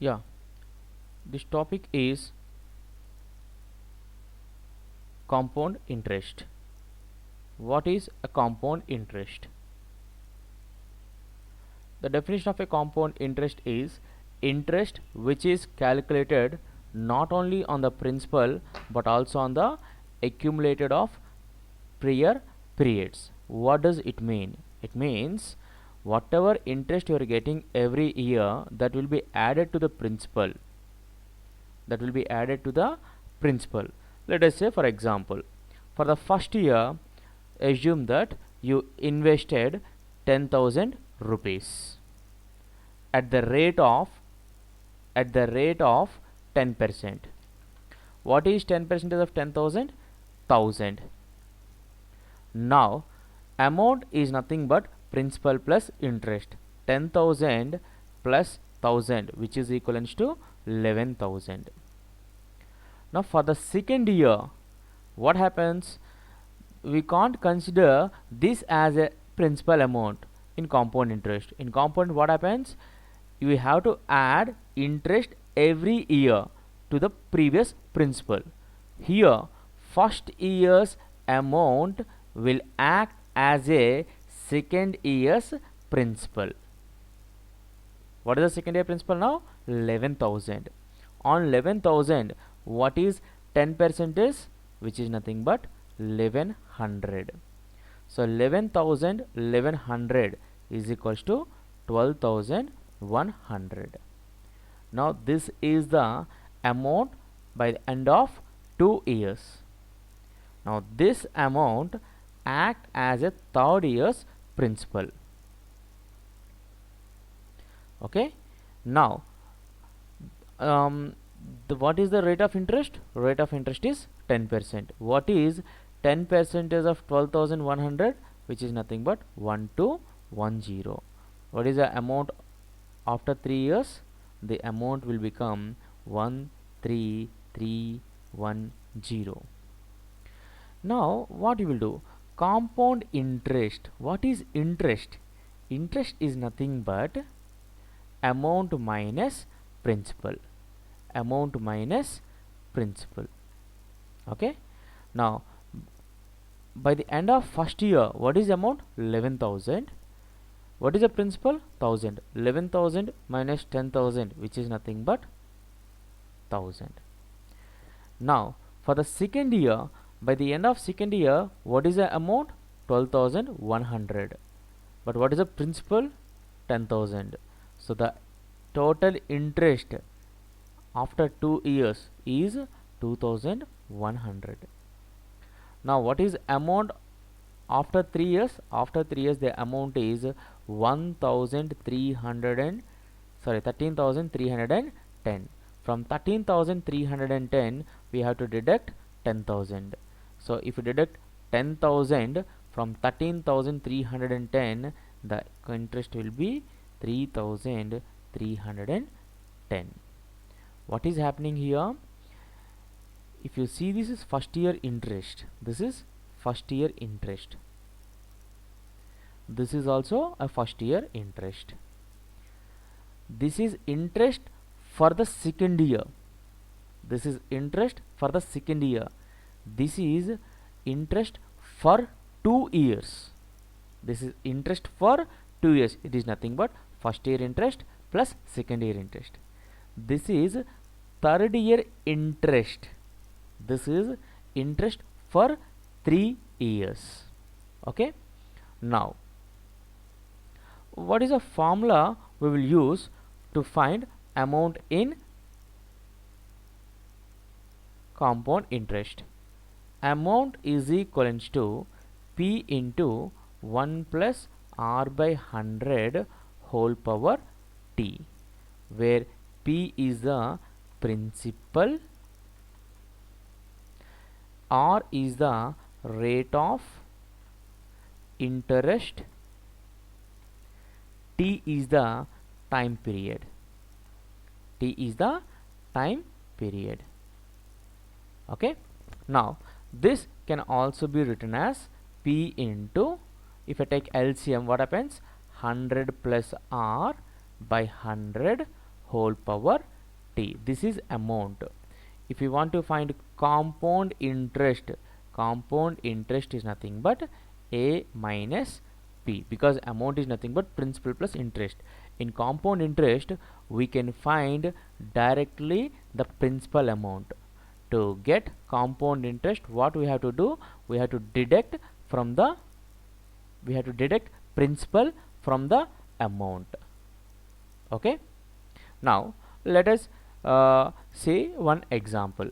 Yeah, this topic is compound interest. What is a compound interest? The definition of a compound interest is interest which is calculated not only on the principal but also on the accumulated of prior periods. What does it mean? It means whatever interest you are getting every year, that will be added to the principal. Let us say, for example, for the first year, assume that you invested 10,000 rupees at the rate of 10%. What is 10% of 10,000? 1000. Now amount is nothing but principal plus interest. 10,000 plus 1000, which is equivalent to 11,000. Now for the second year, what happens? We can't consider this as a principal amount in compound interest. In compound, what happens? You have to add interest every year to the previous principal. Here, first year's amount will act as a second year's principal. What is the second year principal now? 11,000. On 11,000, what is 10% is? Which is nothing but 1100. So 11,100 is equals to 12,100. Now this is the amount by the end of 2 years. Now this amount act as a third year's principal. Okay. Now what is the rate of interest? Rate of interest is 10%. What is 10% of 12,100? Which is nothing but 1210. What is the amount after 3 years? The amount will become 13310. Now what you will do? Compound interest. What is interest? Interest is nothing but amount minus principal. Amount minus principal. Okay. Now by the end of first year, what is the amount? 11,000. What is the principal? 1000. 11,000 minus 10,000, which is nothing but 1000. Now for the second year, by the end of second year, what is the amount? 12,100. But what is the principal? 10,000. So the total interest after 2 years is 2,100. Now what is amount after 3 years? After 3 years, the amount is 13,310. From 13,310, we have to deduct 10,000. So if you deduct 10,000 from 13,310, the interest will be 3,310. What is happening here? If you see, this is first year interest. This is first year interest. This is also a first year interest. This is interest for the second year. This is interest for the second year. This is interest for 2 years. This is interest for 2 years. It is nothing but first year interest plus second year interest. This is third year interest. This is interest for 3 years. Okay. Now what is a formula we will use to find amount in compound interest? Amount is equivalent to P into 1 plus R by 100 whole power T, where P is the principal, R is the rate of interest, T is the time period. T is the time period. Okay. Now this can also be written as P into, if I take LCM, what happens? 100 plus R by 100 whole power T. This is amount. If you want to find compound interest is nothing but A minus P, because amount is nothing but principal plus interest. In compound interest, we can find directly the principal amount. To get compound interest, what we have to do? We have to deduct principal from the amount. Okay. Now let us say one example.